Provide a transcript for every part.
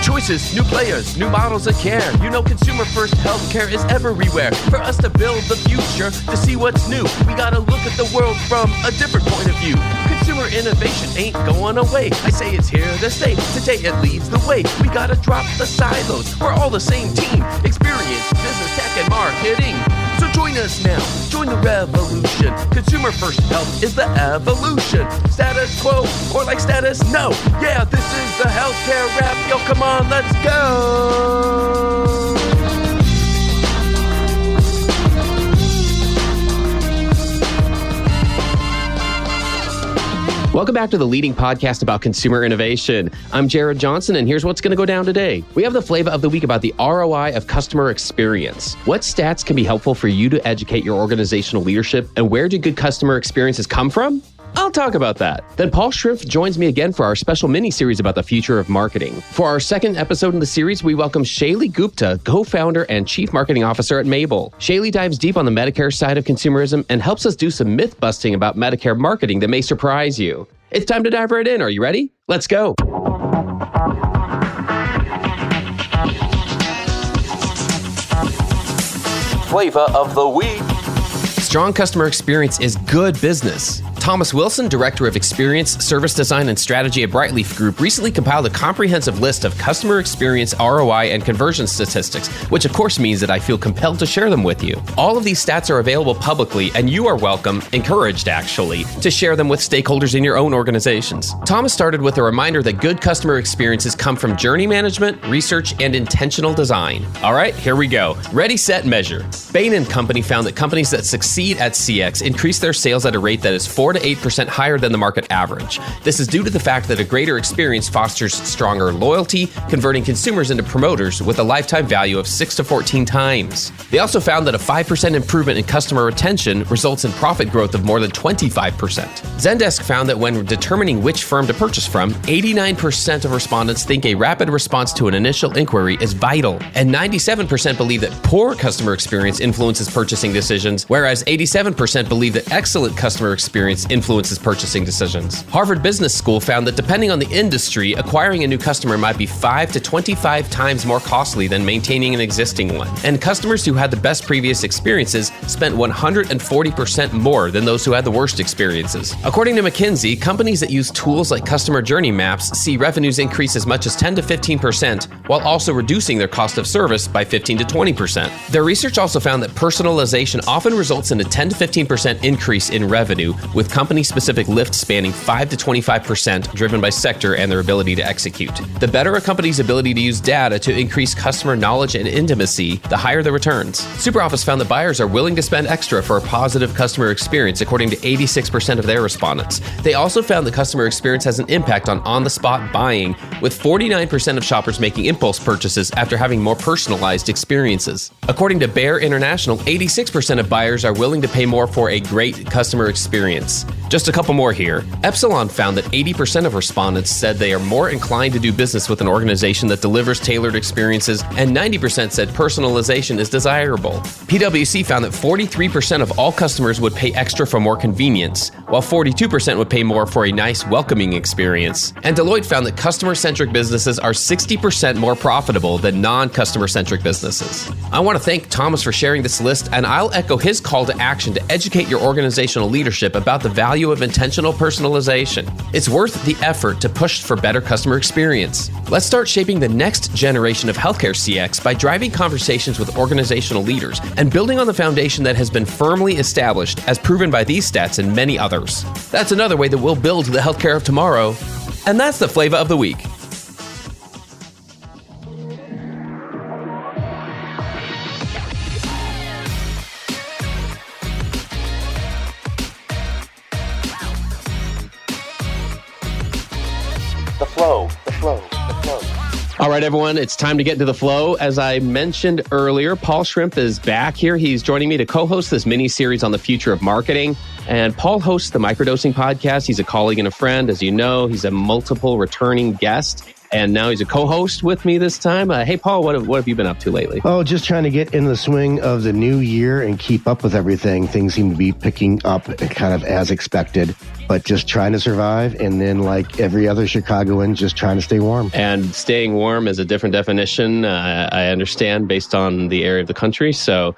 choices, new players, new models of care. You know consumer first healthcare is everywhere. For us to build the future, to see what's new, we gotta look at the world from a different point of view. Consumer innovation ain't going away. I say it's here to stay. Today it leads the way. We gotta drop the silos. We're all the same team. Experience, business, tech, and marketing. So join us now. Join the revolution. Consumer first health is the evolution. Status quo or like status no. Yeah, this is the healthcare rap. Yo, come on, let's go. Welcome back to the leading podcast about consumer innovation. I'm Jared Johnson, and here's what's going to go down today. We have the Flava of the week about the ROI of customer experience. What stats can be helpful for you to educate your organizational leadership, and where do good customer experiences come from? I'll talk about that. Then Paul Schrimpf joins me again for our special mini-series about the future of marketing. For our second episode in the series, we welcome Shaily Gupta, co-founder and chief marketing officer at Mabel. Shaily dives deep on the Medicare side of consumerism and helps us do some myth busting about Medicare marketing that may surprise you. It's time to dive right in. Are you ready? Let's go. Flava of the week. Strong customer experience is good business. Thomas Wilson, Director of Experience, Service Design, and Strategy at Brightleaf Group, recently compiled a comprehensive list of customer experience, ROI, and conversion statistics, which of course means that I feel compelled to share them with you. All of these stats are available publicly, and you are welcome, encouraged actually, to share them with stakeholders in your own organizations. Thomas started with a reminder that good customer experiences come from journey management, research, and intentional design. All right, here we go. Ready, set, measure. Bain & Company found that companies that succeed at CX increase their sales at a rate that is 4 to 8% higher than the market average. This is due to the fact that a greater experience fosters stronger loyalty, converting consumers into promoters with a lifetime value of 6 to 14 times. They also found that a 5% improvement in customer retention results in profit growth of more than 25%. Zendesk found that when determining which firm to purchase from, 89% of respondents think a rapid response to an initial inquiry is vital, and 97% believe that poor customer experience influences purchasing decisions, whereas 87% believe that excellent customer experience influences purchasing decisions. Harvard Business School found that depending on the industry, acquiring a new customer might be 5 to 25 times more costly than maintaining an existing one. And customers who had the best previous experiences spent 140% more than those who had the worst experiences. According to McKinsey, companies that use tools like customer journey maps see revenues increase as much as 10 to 15%, while also reducing their cost of service by 15 to 20%. Their research also found that personalization often results in a 10 to 15% increase in revenue, with company-specific lift spanning 5 to 25%, driven by sector and their ability to execute. The better a company's ability to use data to increase customer knowledge and intimacy, the higher the returns. SuperOffice found that buyers are willing to spend extra for a positive customer experience, according to 86% of their respondents. They also found that customer experience has an impact on on-the-spot buying, with 49% of shoppers making impulse purchases after having more personalized experiences. According to Bear International, 86% of buyers are willing to pay more for a great customer experience. Just a couple more here. Epsilon found that 80% of respondents said they are more inclined to do business with an organization that delivers tailored experiences, and 90% said personalization is desirable. PwC found that 43% of all customers would pay extra for more convenience, while 42% would pay more for a nice, welcoming experience. And Deloitte found that customer-centric businesses are 60% more profitable than non-customer-centric businesses. I want to thank Thomas for sharing this list, and I'll echo his call to action to educate your organizational leadership about the value of intentional personalization. It's worth the effort to push for better customer experience. Let's start shaping the next generation of healthcare CX by driving conversations with organizational leaders and building on the foundation that has been firmly established, as proven by these stats and many others. That's another way that we'll build the healthcare of tomorrow. And that's the Flava of the week. The flow. All right, everyone, it's time to get into the flow. As I mentioned earlier, Paul Schrimpf is back here. He's joining me to co-host this mini-series on the future of marketing. And Paul hosts the Microdosing podcast. He's a colleague and a friend. As you know, he's a multiple returning guest. And now he's a co-host with me this time. Hey, Paul, what have you been up to lately? Oh, just trying to get in the swing of the new year and keep up with everything. Things seem to be picking up kind of as expected, but just trying to survive. And then like every other Chicagoan, just trying to stay warm. And staying warm is a different definition, I understand, based on the area of the country. So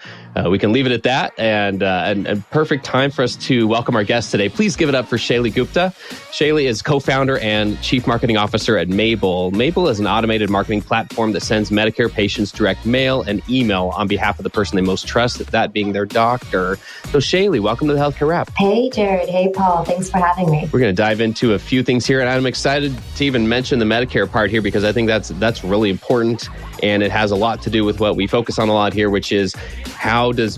we can leave it at that. And perfect time for us to welcome our guest today. Please give it up for Shaily Gupta. Shaily is co-founder and chief marketing officer at Mabel. Mabel is an automated marketing platform that sends Medicare patients direct mail and email on behalf of the person they most trust, that being their doctor. So Shaily, welcome to the Healthcare Wrap. Hey, Jared. Hey, Paul. Thanks for having me. We're going to dive into a few things here, and I'm excited to even mention the Medicare part here because I think that's really important, and it has a lot to do with what we focus on a lot here, which is how does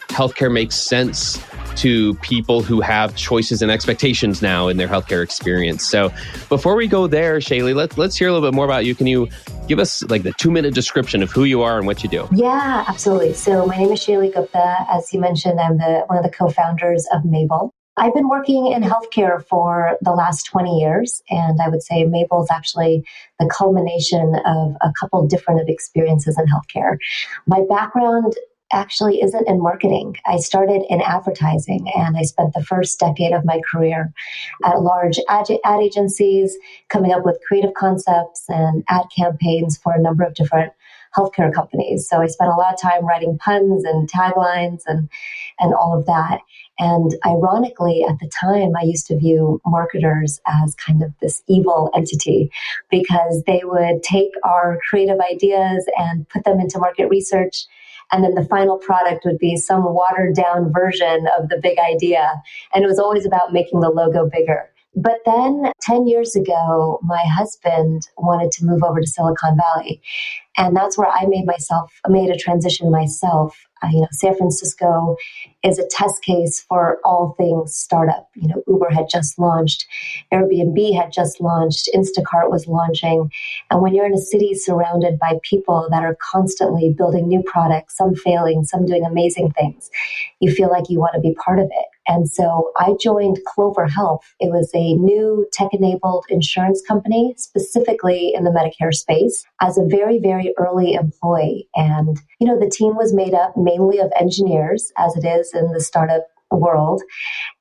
healthcare make sense to people who have choices and expectations now in their healthcare experience. So before we go there, Shaily, let's hear a little bit more about you. Can you give us like the 2-minute description of who you are and what you do? Yeah, absolutely. So my name is Shaily Gupta. As you mentioned, I'm one of the co-founders of Mabel. I've been working in healthcare for the last 20 years, and I would say Mabel is actually the culmination of a couple different of experiences in healthcare. My background actually isn't in marketing. I started in advertising, and I spent the first decade of my career at large ad agencies, coming up with creative concepts and ad campaigns for a number of different healthcare companies. So I spent a lot of time writing puns and taglines and all of that. And ironically, at the time, I used to view marketers as kind of this evil entity because they would take our creative ideas and put them into market research. And then the final product would be some watered down version of the big idea. And it was always about making the logo bigger. But then 10 years ago, my husband wanted to move over to Silicon Valley. And that's where I made a transition myself. San Francisco is a test case for all things startup. Uber had just launched, Airbnb had just launched, Instacart was launching. And when you're in a city surrounded by people that are constantly building new products, some failing, some doing amazing things, you feel like you want to be part of it. And so I joined Clover Health. It was a new tech-enabled insurance company, specifically in the Medicare space, as a very, very early employee. And, the team was made up mainly of engineers, as it is in the startup world.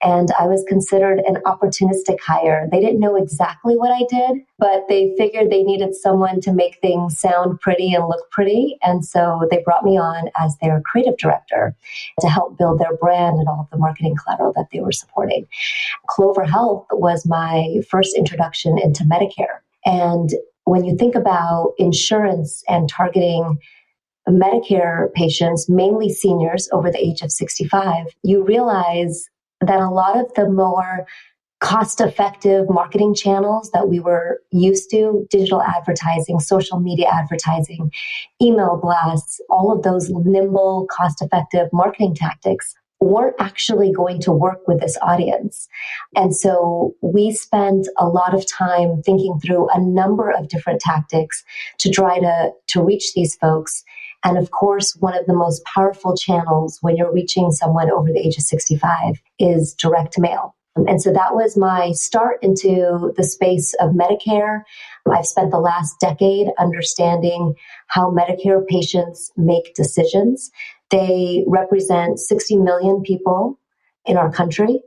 And I was considered an opportunistic hire. They didn't know exactly what I did, but they figured they needed someone to make things sound pretty and look pretty. And so they brought me on as their creative director to help build their brand and all of the marketing collateral that they were supporting. Clover Health was my first introduction into Medicare. And when you think about insurance and targeting Medicare patients, mainly seniors over the age of 65, you realize that a lot of the more cost-effective marketing channels that we were used to, digital advertising, social media advertising, email blasts, all of those nimble, cost-effective marketing tactics weren't actually going to work with this audience. And so we spent a lot of time thinking through a number of different tactics to try to reach these folks. And of course, one of the most powerful channels when you're reaching someone over the age of 65 is direct mail. And so that was my start into the space of Medicare. I've spent the last decade understanding how Medicare patients make decisions. They represent 60 million people in our country.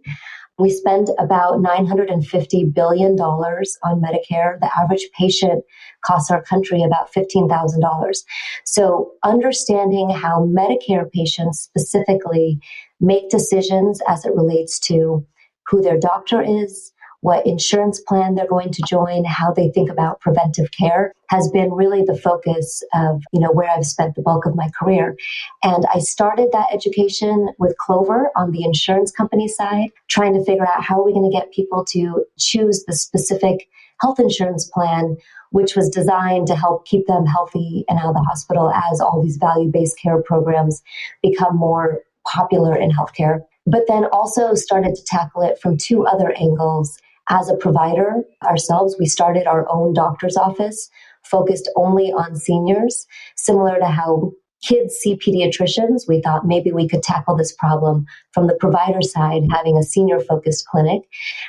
We spend about $950 billion on Medicare. The average patient costs our country about $15,000. So understanding how Medicare patients specifically make decisions as it relates to who their doctor is, what insurance plan they're going to join, how they think about preventive care has been really the focus of, where I've spent the bulk of my career. And I started that education with Clover on the insurance company side, trying to figure out how are we going to get people to choose the specific health insurance plan, which was designed to help keep them healthy and out of the hospital as all these value-based care programs become more popular in healthcare. But then also started to tackle it from two other angles. As a provider ourselves, we started our own doctor's office focused only on seniors, similar to how kids see pediatricians, we thought maybe we could tackle this problem from the provider side, having a senior focused clinic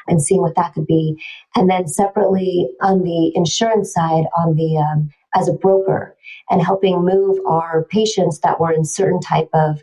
and seeing what that could be. And then separately on the insurance side, on the as a broker, and helping move our patients that were in certain type of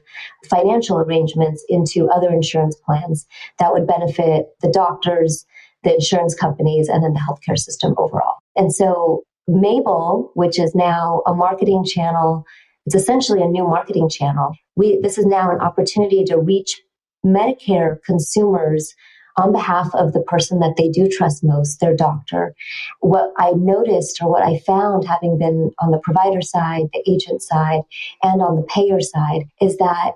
financial arrangements into other insurance plans that would benefit the doctors, the insurance companies, and then the healthcare system overall. And so Mabel, which is now a marketing channel, it's essentially a new marketing channel. This is now an opportunity to reach Medicare consumers on behalf of the person that they do trust most, their doctor. What I noticed, or what I found, having been on the provider side, the agent side, and on the payer side, is that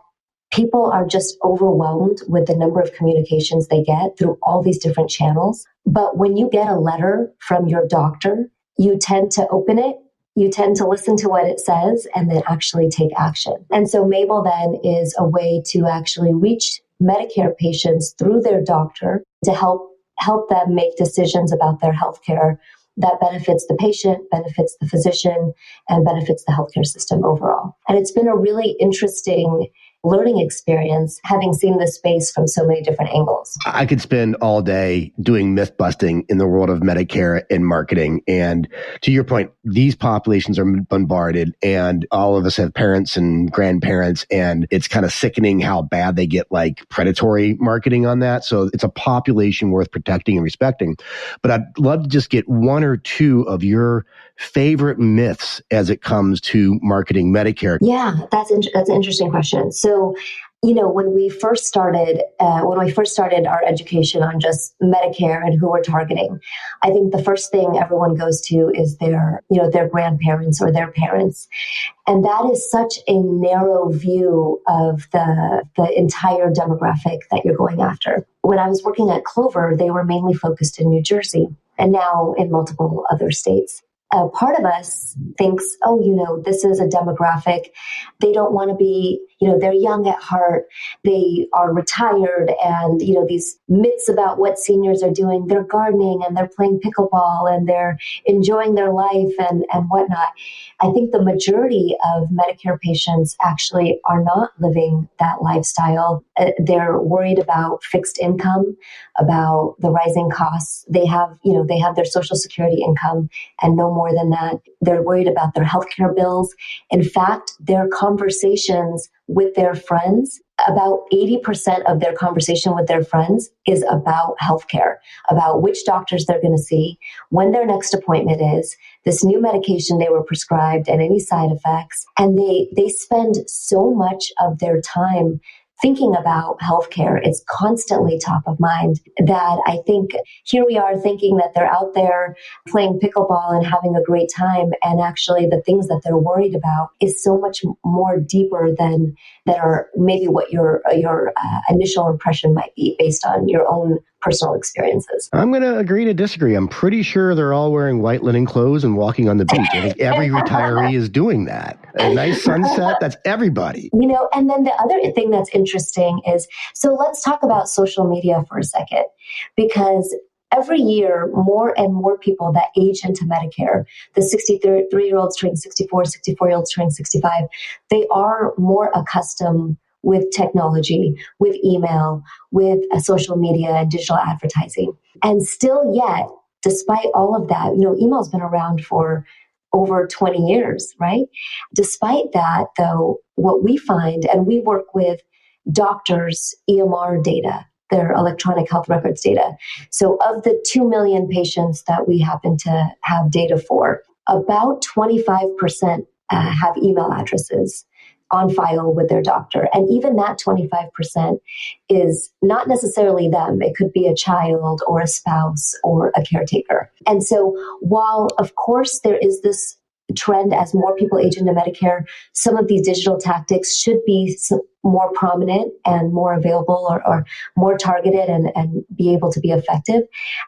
people are just overwhelmed with the number of communications they get through all these different channels. But when you get a letter from your doctor, you tend to open it, you tend to listen to what it says, and then actually take action. And so Mabel then is a way to actually reach Medicare patients through their doctor to help them make decisions about their healthcare that benefits the patient, benefits the physician, and benefits the healthcare system overall. And it's been a really interesting learning experience, having seen this space from so many different angles. I could spend all day doing myth busting in the world of Medicare and marketing. And to your point, these populations are bombarded, and all of us have parents and grandparents, and it's kind of sickening how bad they get like predatory marketing on that. So it's a population worth protecting and respecting. But I'd love to just get one or two of your favorite myths as it comes to marketing Medicare. Yeah, that's an interesting question. So, when we first started our education on just Medicare and who we're targeting, I think the first thing everyone goes to is their grandparents or their parents. And that is such a narrow view of the entire demographic that you're going after. When I was working at Clover, they were mainly focused in New Jersey and now in multiple other states. Part of us thinks, this is a demographic. They don't want to be, they're young at heart. They are retired, and, these myths about what seniors are doing, they're gardening and they're playing pickleball and they're enjoying their life and whatnot. I think the majority of Medicare patients actually are not living that lifestyle. They're worried about fixed income, about the rising costs. They have their Social Security income and no more than that. They're worried about their healthcare bills. In fact, their conversations with their friends, about 80% of their conversation with their friends is about healthcare, about which doctors they're going to see, when their next appointment is, this new medication they were prescribed, and any side effects. And they spend so much of their time thinking about healthcare. It's constantly top of mind that I think here we are thinking that they're out there playing pickleball and having a great time. And actually the things that they're worried about is so much more deeper than that are maybe what your initial impression might be based on your own personal experiences. I'm going to agree to disagree. I'm pretty sure they're all wearing white linen clothes and walking on the beach. I think every retiree is doing that. A nice sunset, that's everybody. And then the other thing that's interesting is, so let's talk about social media for a second, because every year, more and more people that age into Medicare, the 63-year-olds turning 64, 64-year-olds turning 65, they are more accustomed with technology, with email, with social media and digital advertising. And still yet, despite all of that, email's been around for over 20 years, right? Despite that, though, what we find, and we work with doctors' EMR data, their electronic health records data. So of the 2 million patients that we happen to have data for, about 25% have email addresses on file with their doctor. And even that 25% is not necessarily them. It could be a child or a spouse or a caretaker. And so while, of course, there is this trend as more people age into Medicare, some of these digital tactics should be more prominent and more available or more targeted and be able to be effective.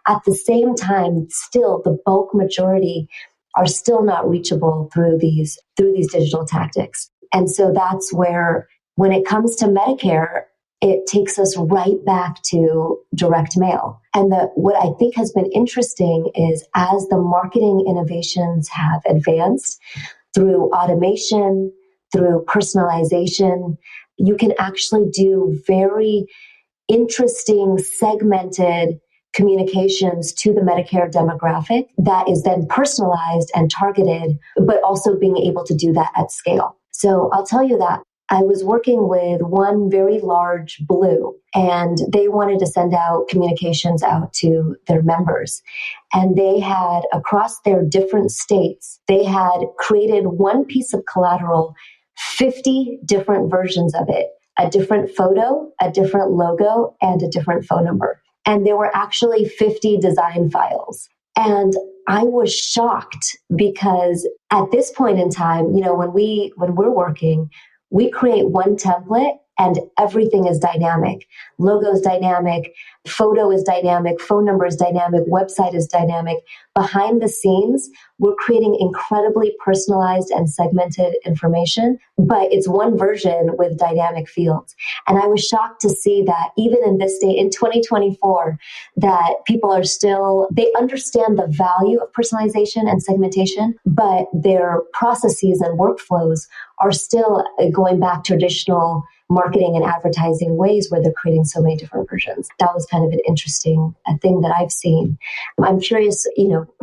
At the same time, still the bulk majority are still not reachable through these digital tactics. And so that's where, when it comes to Medicare, it takes us right back to direct mail. And what I think has been interesting is as the marketing innovations have advanced through automation, through personalization. You can actually do very interesting, segmented communications to the Medicare demographic that is then personalized and targeted, but also being able to do that at scale. So I'll tell you that I was working with one very large Blue, and they wanted to send out communications out to their members. And they had, across their different states, they had created one piece of collateral, 50 different versions of it, a different photo, a different logo, and a different phone number. And there were actually 50 design files. And I was shocked because at this point in time, when we're working, we create one template and everything is dynamic. Logo is dynamic, photo is dynamic, phone number is dynamic, website is dynamic. Behind the scenes, we're creating incredibly personalized and segmented information, but it's one version with dynamic fields. And I was shocked to see that even in this day, in 2024, that people are still, they understand the value of personalization and segmentation, but their processes and workflows are still going back traditional marketing and advertising ways where they're creating so many different versions. That was kind of an interesting thing that I've seen. I'm curious,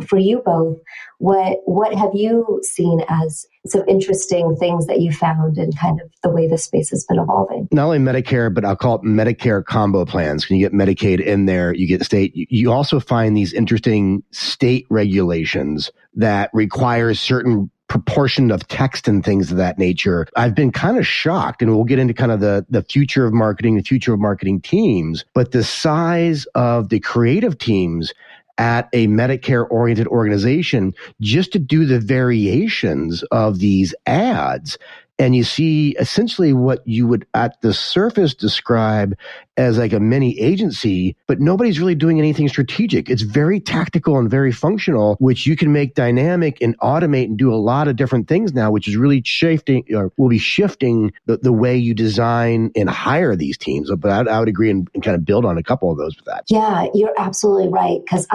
for you both, what have you seen as some interesting things that you found in kind of the way the space has been evolving? Not only Medicare, but I'll call it Medicare combo plans. When you get Medicaid in there, you get state. You also find these interesting state regulations that require certain proportion of text and things of that nature. I've been kind of shocked, and we'll get into kind of the future of marketing, the future of marketing teams, but the size of the creative teams at a Medicare-oriented organization just to do the variations of these ads. And you see essentially what you would at the surface describe as like a mini agency, but nobody's really doing anything strategic. It's very tactical and very functional, which you can make dynamic and automate and do a lot of different things now, which is really shifting, or will be shifting the way you design and hire these teams. But I would agree and kind of build on a couple of those with that. Yeah, you're absolutely right. Because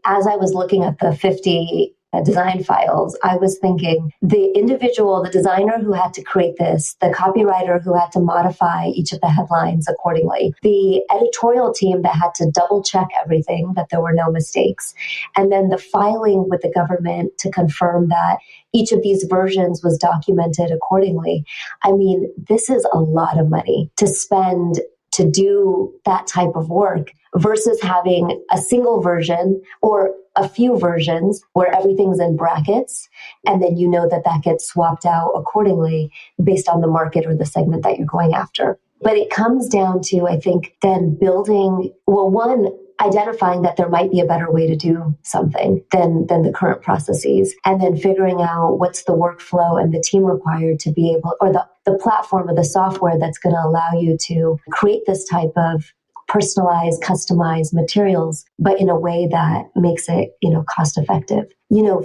as I was looking at the 50 design files, I was thinking the individual, the designer who had to create this, the copywriter who had to modify each of the headlines accordingly, the editorial team that had to double check everything, that there were no mistakes, and then the filing with the government to confirm that each of these versions was documented accordingly. I mean, this is a lot of money to spend to do that type of work versus having a single version or a few versions where everything's in brackets, and then that gets swapped out accordingly based on the market or the segment that you're going after. But it comes down to, I think, then building, identifying that there might be a better way to do something than the current processes, and then figuring out what's the workflow and the team required to be able, or the platform or the software that's going to allow you to create this type of personalized, customized materials, but in a way that makes it, cost effective.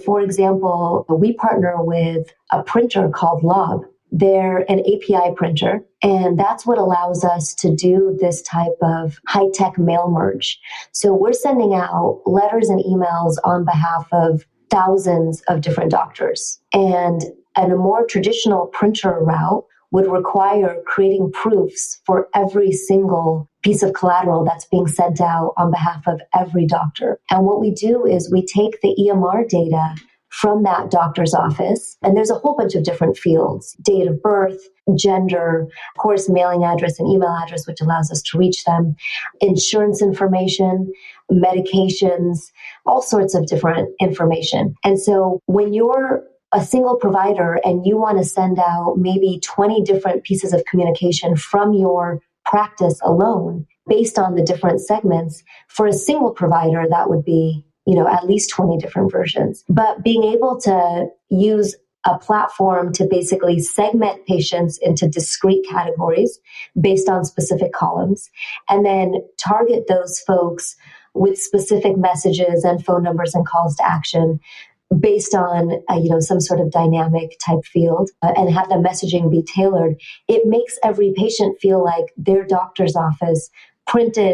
For example, we partner with a printer called Lob. They're an API printer, and that's what allows us to do this type of high-tech mail merge. So we're sending out letters and emails on behalf of thousands of different doctors. And a more traditional printer route would require creating proofs for every single piece of collateral that's being sent out on behalf of every doctor. And what we do is we take the EMR data from that doctor's office, and there's a whole bunch of different fields: date of birth, gender, of course, mailing address and email address, which allows us to reach them, insurance information, medications, all sorts of different information. And so when you're a single provider and you want to send out maybe 20 different pieces of communication from your practice alone based on the different segments, for a single provider, that would be, at least 20 different versions. But being able to use a platform to basically segment patients into discrete categories based on specific columns, and then target those folks with specific messages and phone numbers and calls to action based on some sort of dynamic type field, and have the messaging be tailored, it makes every patient feel like their doctor's office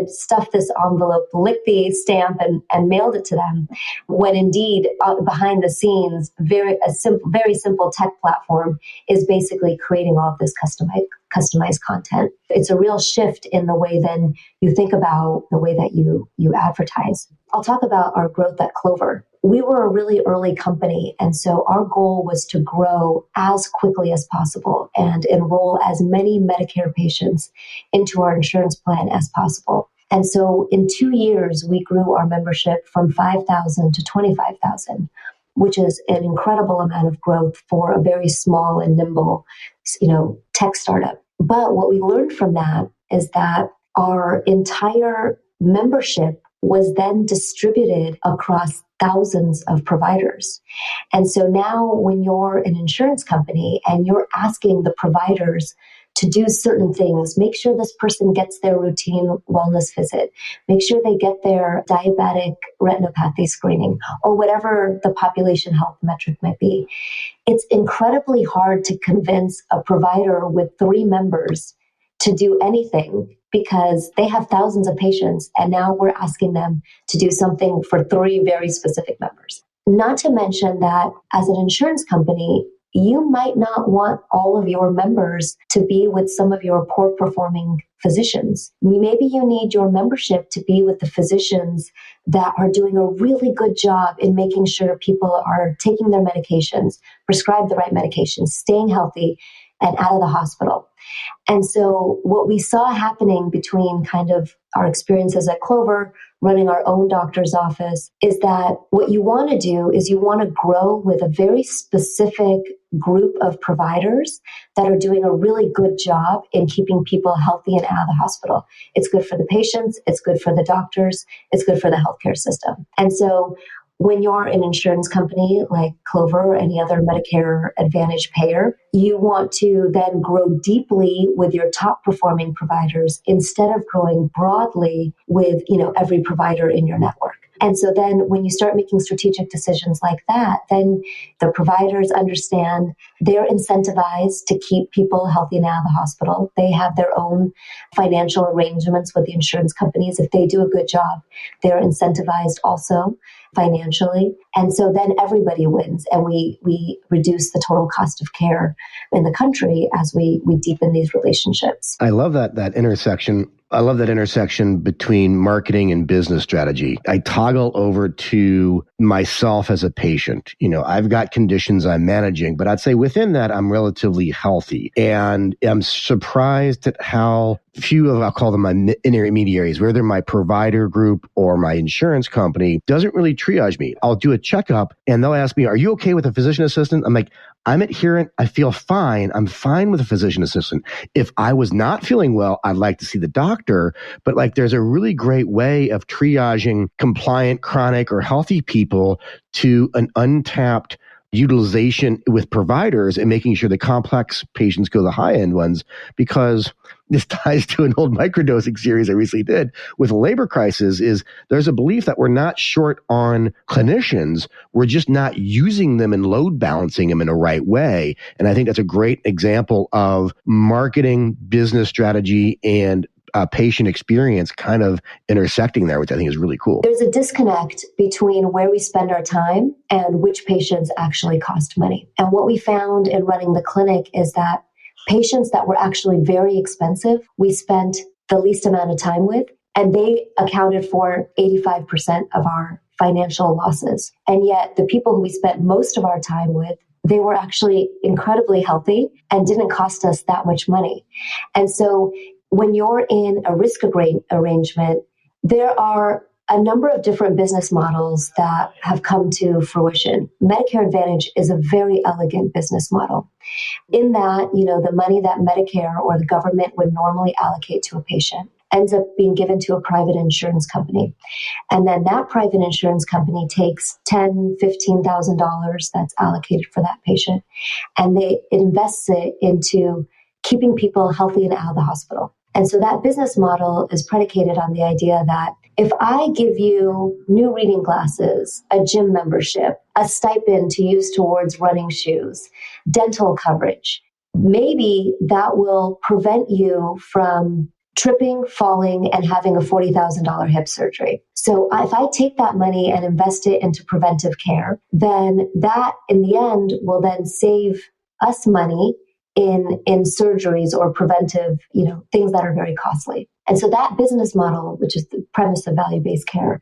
stuffed this envelope, licked the stamp, and mailed it to them. When indeed, behind the scenes, very simple tech platform is basically creating all of this customized content. It's a real shift in the way then you think about the way that you advertise. I'll talk about our growth at Clover. We were a really early company, and so our goal was to grow as quickly as possible and enroll as many Medicare patients into our insurance plan as possible. And so in 2 years, we grew our membership from 5,000 to 25,000, which is an incredible amount of growth for a very small and nimble, tech startup. But what we learned from that is that our entire membership was then distributed across thousands of providers. And so now when you're an insurance company and you're asking the providers to do certain things, make sure this person gets their routine wellness visit, make sure they get their diabetic retinopathy screening, or whatever the population health metric might be, it's incredibly hard to convince a provider with 3 members to do anything because they have thousands of patients, and now we're asking them to do something for 3 very specific members. Not to mention that as an insurance company, you might not want all of your members to be with some of your poor performing physicians. Maybe you need your membership to be with the physicians that are doing a really good job in making sure people are taking their medications, prescribed the right medications, staying healthy, and out of the hospital. And so what we saw happening between kind of our experiences at Clover, running our own doctor's office, is that what you want to do is you want to grow with a very specific group of providers that are doing a really good job in keeping people healthy and out of the hospital. It's good for the patients, it's good for the doctors, it's good for the healthcare system. And so when you're an insurance company like Clover or any other Medicare Advantage payer, you want to then grow deeply with your top performing providers instead of growing broadly with, every provider in your network. And so then when you start making strategic decisions like that, then the providers understand they're incentivized to keep people healthy and out of the hospital. They have their own financial arrangements with the insurance companies. If they do a good job, they're incentivized also financially. And so then everybody wins, and we reduce the total cost of care in the country as we deepen these relationships. I love that intersection. I love that intersection between marketing and business strategy. I toggle over to myself as a patient. I've got conditions I'm managing, but I'd say within that, I'm relatively healthy. And I'm surprised at how few of, I'll call them my intermediaries, whether my provider group or my insurance company, doesn't really triage me. I'll do a checkup and they'll ask me, are you okay with a physician assistant? I'm like, I'm adherent. I feel fine. I'm fine with a physician assistant. If I was not feeling well, I'd like to see the doctor. But there's a really great way of triaging compliant, chronic, or healthy people to an untapped utilization with providers and making sure the complex patients go the high-end ones, because this ties to an old microdosing series I recently did with a labor crisis. Is there's a belief that we're not short on clinicians, we're just not using them and load balancing them in a right way. And I think that's a great example of marketing, business strategy, and patient experience kind of intersecting there, which I think is really cool. There's a disconnect between where we spend our time and which patients actually cost money. And what we found in running the clinic is that patients that were actually very expensive, we spent the least amount of time with, and they accounted for 85% of our financial losses. And yet the people who we spent most of our time with, they were actually incredibly healthy and didn't cost us that much money. And so when you're in a risk arrangement, there are a number of different business models that have come to fruition. Medicare Advantage is a very elegant business model in that, the money that Medicare or the government would normally allocate to a patient ends up being given to a private insurance company. And then that private insurance company takes $10,000, $15,000 that's allocated for that patient, and it invests it into keeping people healthy and out of the hospital. And so that business model is predicated on the idea that if I give you new reading glasses, a gym membership, a stipend to use towards running shoes, dental coverage, maybe that will prevent you from tripping, falling, and having a $40,000 hip surgery. So if I take that money and invest it into preventive care, then that in the end will then save us money in surgeries or preventive, things that are very costly. And so that business model, which is the premise of value-based care,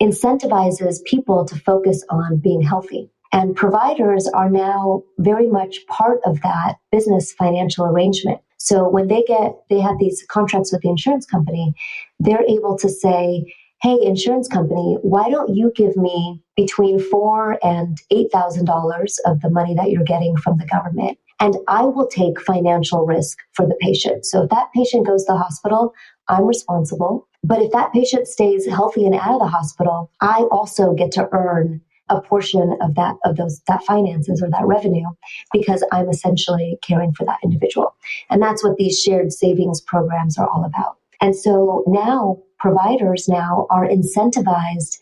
incentivizes people to focus on being healthy. And providers are now very much part of that business financial arrangement. So when they have these contracts with the insurance company, they're able to say, hey, insurance company, why don't you give me between $4,000 and $8,000 of the money that you're getting from the government? And I will take financial risk for the patient. So if that patient goes to the hospital, I'm responsible. But if that patient stays healthy and out of the hospital, I also get to earn a portion of that finances or that revenue, because I'm essentially caring for that individual. And that's what these shared savings programs are all about. And so now providers are incentivized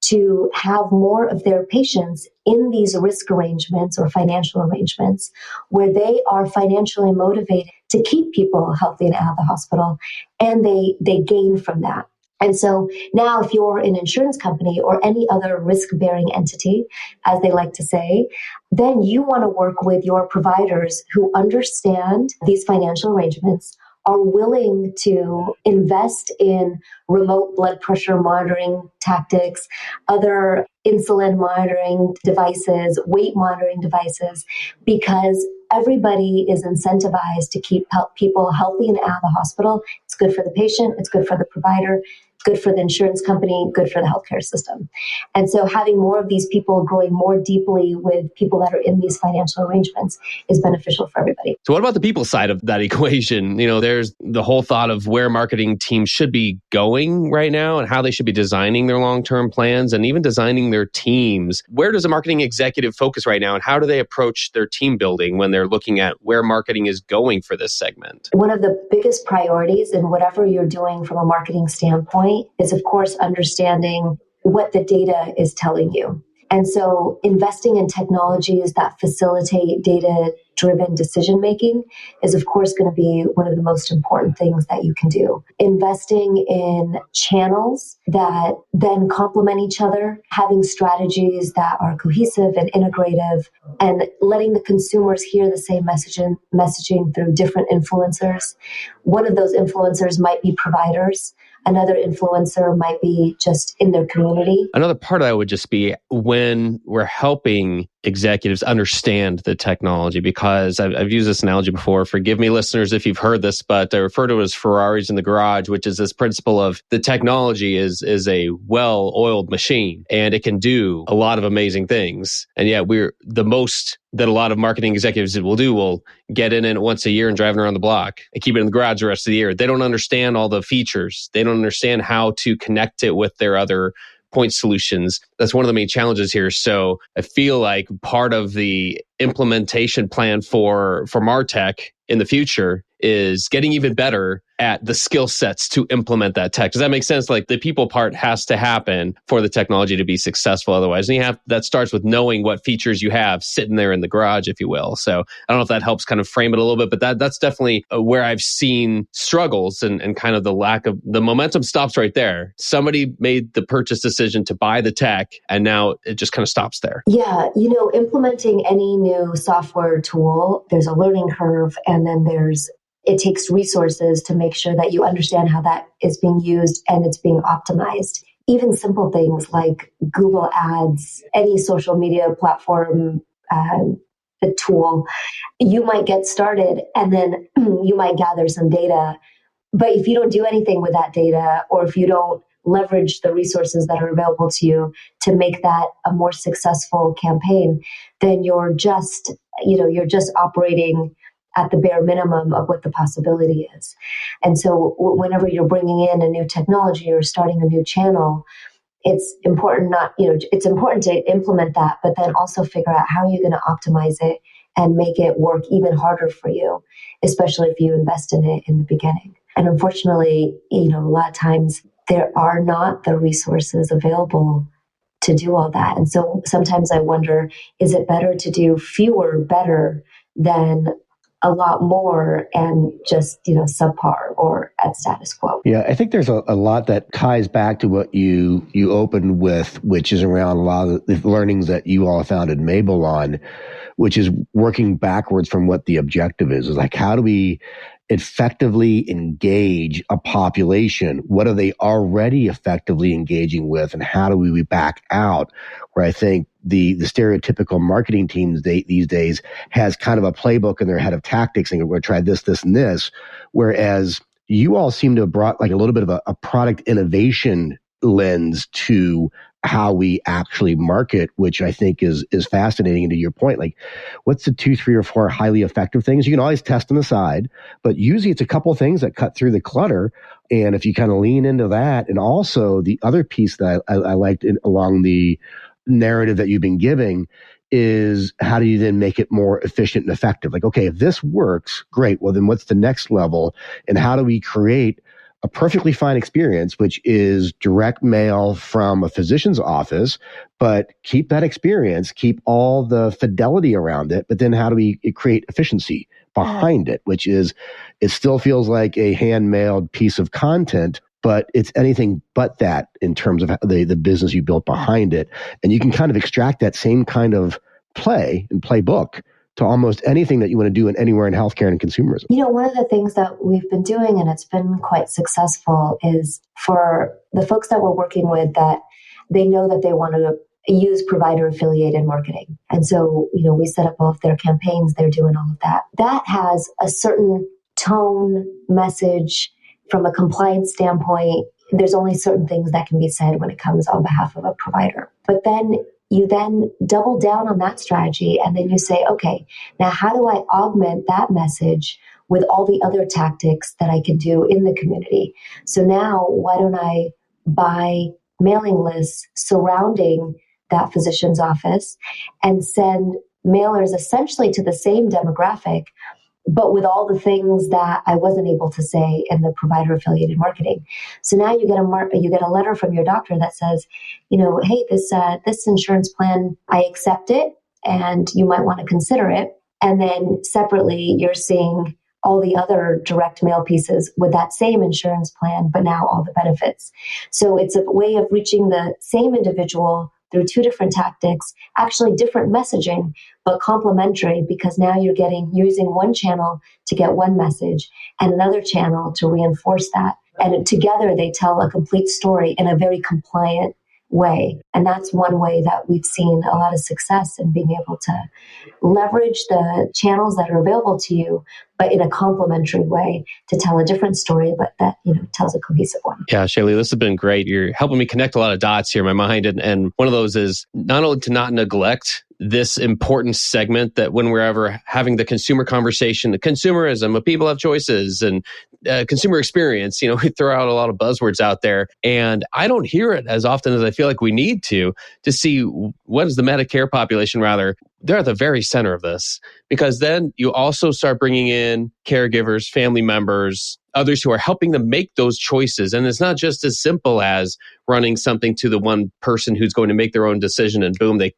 to have more of their patients in these risk arrangements or financial arrangements where they are financially motivated to keep people healthy and out of the hospital, and they gain from that. And so now if you're an insurance company or any other risk-bearing entity, as they like to say, then you want to work with your providers who understand these financial arrangements, are willing to invest in remote blood pressure monitoring tactics, other insulin monitoring devices, weight monitoring devices, because everybody is incentivized to keep people healthy and out of the hospital. It's good for the patient, it's good for the provider, good for the insurance company, good for the healthcare system. And so having more of these people growing more deeply with people that are in these financial arrangements is beneficial for everybody. So what about the people side of that equation? There's the whole thought of where marketing teams should be going right now and how they should be designing their long-term plans and even designing their teams. Where does a marketing executive focus right now, and how do they approach their team building when they're looking at where marketing is going for this segment? One of the biggest priorities in whatever you're doing from a marketing standpoint is, of course, understanding what the data is telling you. And so investing in technologies that facilitate data-driven decision-making is, of course, going to be one of the most important things that you can do. Investing in channels that then complement each other, having strategies that are cohesive and integrative, and letting the consumers hear the same messaging through different influencers. One of those influencers might be providers. Another influencer might be just in their community. Another part of that would just be when we're helping executives understand the technology, because I've used this analogy before. Forgive me, listeners, if you've heard this, but I refer to it as Ferraris in the garage, which is this principle of the technology is a well-oiled machine and it can do a lot of amazing things. And yet we're the most that a lot of marketing executives will get in it once a year and driving around the block and keep it in the garage the rest of the year. They don't understand all the features. They don't understand how to connect it with their other point solutions. That's one of the main challenges here. So I feel like part of the implementation plan for MarTech in the future is getting even better at the skill sets to implement that tech. Does that make sense? Like the people part has to happen for the technology to be successful. Otherwise, and that starts with knowing what features you have sitting there in the garage, if you will. So I don't know if that helps kind of frame it a little bit, but that's definitely where I've seen struggles and kind of the lack of the momentum stops right there. Somebody made the purchase decision to buy the tech and now it just kind of stops there. Yeah. Implementing any new software tool, there's a learning curve, and then it takes resources to make sure that you understand how that is being used and it's being optimized. Even simple things like Google Ads, any social media platform, a tool, you might get started and then you might gather some data. But if you don't do anything with that data, or if you don't leverage the resources that are available to you to make that a more successful campaign, then you're just operating at the bare minimum of what the possibility is. And so whenever you're bringing in a new technology or starting a new channel, it's important to implement that, but then also figure out how you're going to optimize it and make it work even harder for you, especially if you invest in it in the beginning. And unfortunately, a lot of times there are not the resources available to do all that. And so sometimes I wonder, is it better to do fewer better than a lot more and just, subpar or at status quo. Yeah, I think there's a lot that ties back to what you opened with, which is around a lot of the learnings that you all founded Mabel on, which is working backwards from what the objective is like, how do we effectively engage a population? What are they already effectively engaging with? And how do we back out? Where I think the stereotypical marketing teams these days has kind of a playbook in their head of tactics, and we're going to try this, this, and this. Whereas you all seem to have brought like a little bit of a product innovation lens to how we actually market, which I think is fascinating. And to your point, like, what's the 2, 3, or 4 highly effective things? You can always test on the side, but usually it's a couple of things that cut through the clutter. And if you kind of lean into that, and also the other piece that I liked along the narrative that you've been giving is how do you then make it more efficient and effective? Like, okay, if this works, great. Well, then what's the next level? And how do we create a perfectly fine experience, which is direct mail from a physician's office, but keep that experience, keep all the fidelity around it. But then how do we create efficiency behind it, which is, it still feels like a hand-mailed piece of content, but it's anything but that in terms of the business you built behind it. And you can kind of extract that same kind of play and playbook to almost anything that you want to do anywhere in healthcare and consumerism. One of the things that we've been doing, and it's been quite successful, is for the folks that we're working with, that they know that they want to use provider affiliated marketing. And so, we set up all of their campaigns, they're doing all of that. That has a certain tone, message. From a compliance standpoint, there's only certain things that can be said when it comes on behalf of a provider. But then you double down on that strategy, and then you say, okay, now how do I augment that message with all the other tactics that I can do in the community? So now why don't I buy mailing lists surrounding that physician's office and send mailers essentially to the same demographic, but with all the things that I wasn't able to say in the provider affiliated marketing. So now you get a letter from your doctor that says, hey, this insurance plan, I accept it, and you might want to consider it. And then separately, you're seeing all the other direct mail pieces with that same insurance plan, but now all the benefits. So it's a way of reaching the same individual through 2 different tactics, actually different messaging, but complementary, because now you're using one channel to get one message and another channel to reinforce that. And together they tell a complete story in a very compliant way. And that's one way that we've seen a lot of success in being able to leverage the channels that are available to you, but in a complementary way to tell a different story, but that, tells a cohesive one. Yeah, Shailey, this has been great. You're helping me connect a lot of dots here in my mind. And one of those is not only to not neglect this important segment, that when we're ever having the consumer conversation, the consumerism of people have choices and consumer experience, we throw out a lot of buzzwords out there. And I don't hear it as often as I feel like we need to see what is the Medicare population, rather. They're at the very center of this, because then you also start bringing in caregivers, family members, others who are helping them make those choices. And it's not just as simple as running something to the one person who's going to make their own decision and boom, they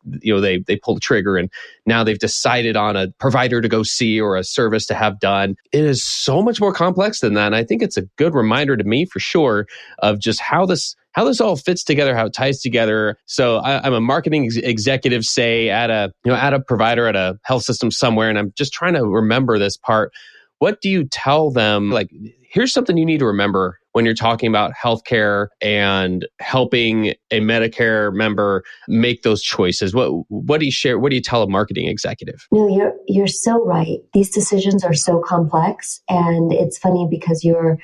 pull the trigger and now they've decided on a provider to go see or a service to have done. It is so much more complex than that. And I think it's a good reminder to me for sure of just how this all fits together, how it ties together. So I'm a marketing executive, say at a provider, at a health system somewhere, and I'm just trying to remember this part. What do you tell them? Like, here's something you need to remember when you're talking about healthcare and helping a Medicare member make those choices. What do you share? What do you tell a marketing executive? No, you're so right. These decisions are so complex, and it's funny because you're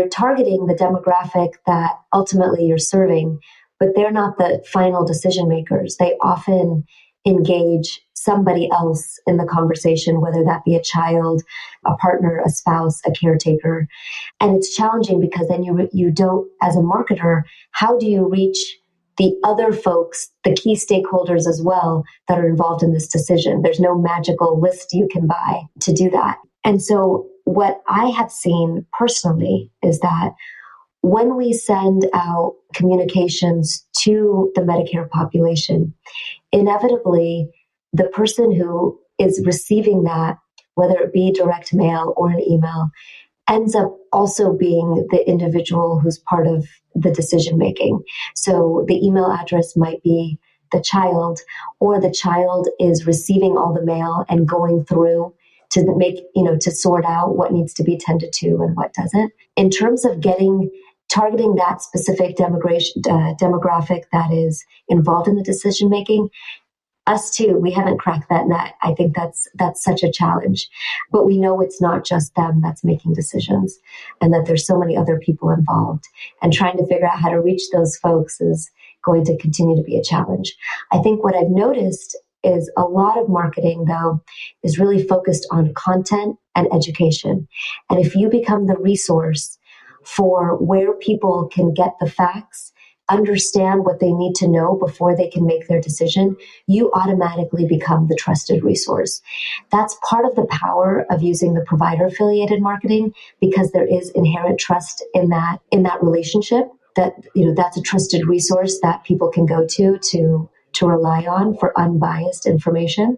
targeting the demographic that ultimately you're serving, but they're not the final decision makers. They often engage somebody else in the conversation, whether that be a child, a partner, a spouse, a caretaker. And it's challenging because then you don't, as a marketer, how do you reach the other folks, the key stakeholders as well, that are involved in this decision? There's no magical list you can buy to do that. And so what I have seen personally is that when we send out communications to the Medicare population, inevitably, the person who is receiving that whether it be direct mail or an email, ends up also being the individual who's part of the decision making. So the email address might be the child, or the child is receiving all the mail and going through to make, to sort out what needs to be tended to and what doesn't. In terms of targeting that specific demographic that is involved in the decision making, us too, we haven't cracked that nut. I think that's such a challenge. But we know it's not just them that's making decisions, and that there's so many other people involved. And trying to figure out how to reach those folks is going to continue to be a challenge. I think what I've noticed is a lot of marketing, though, is really focused on content and education. And if you become the resource for where people can get the facts, understand what they need to know before they can make their decision, you automatically become the trusted resource. That's part of the power of using the provider affiliated marketing, because there is inherent trust in that relationship, that, that's a trusted resource that people can go to rely on for unbiased information.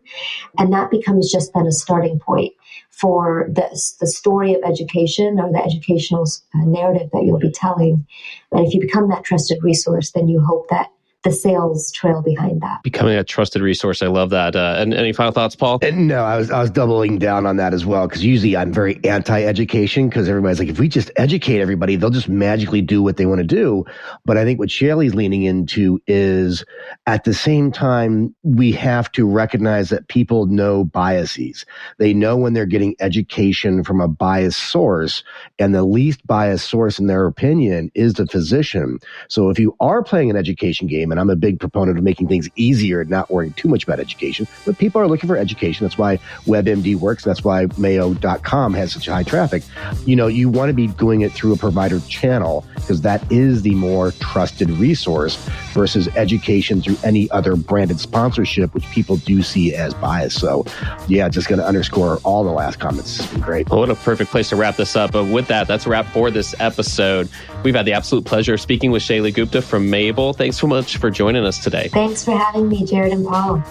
And that becomes just then a starting point for the story of education, or the educational narrative that you'll be telling. And if you become that trusted resource, then you hope that the sales trail behind that. Becoming a trusted resource. I love that. And any final thoughts, Paul? No, I was doubling down on that as well, because usually I'm very anti-education, because everybody's like, if we just educate everybody, they'll just magically do what they want to do. But I think what Shailey's leaning into is, at the same time, we have to recognize that people know biases. They know when they're getting education from a biased source, and the least biased source, in their opinion, is the physician. So if you are playing an education game, and I'm a big proponent of making things easier and not worrying too much about education, but people are looking for education. That's why WebMD works. That's why Mayo.com has such high traffic. You want to be doing it through a provider channel, because that is the more trusted resource versus education through any other branded sponsorship, which people do see as biased. So yeah, just going to underscore all the last comments. It's been great. Well, what a perfect place to wrap this up. But with that, that's a wrap for this episode. We've had the absolute pleasure of speaking with Shaily Gupta from Mabel. Thanks so much for joining us today. Thanks for having me, Jared and Paul.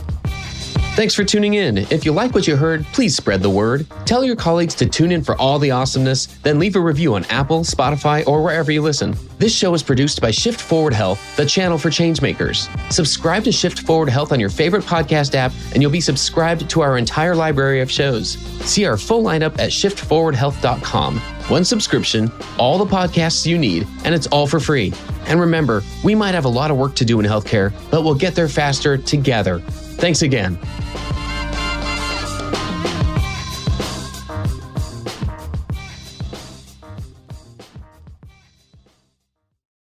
Thanks for tuning in. If you like what you heard, please spread the word. Tell your colleagues to tune in for all the awesomeness, then leave a review on Apple, Spotify, or wherever you listen. This show is produced by Shift Forward Health, the channel for changemakers. Subscribe to Shift Forward Health on your favorite podcast app, and you'll be subscribed to our entire library of shows. See our full lineup at shiftforwardhealth.com. One subscription, all the podcasts you need, and it's all for free. And remember, we might have a lot of work to do in healthcare, but we'll get there faster together. Thanks again.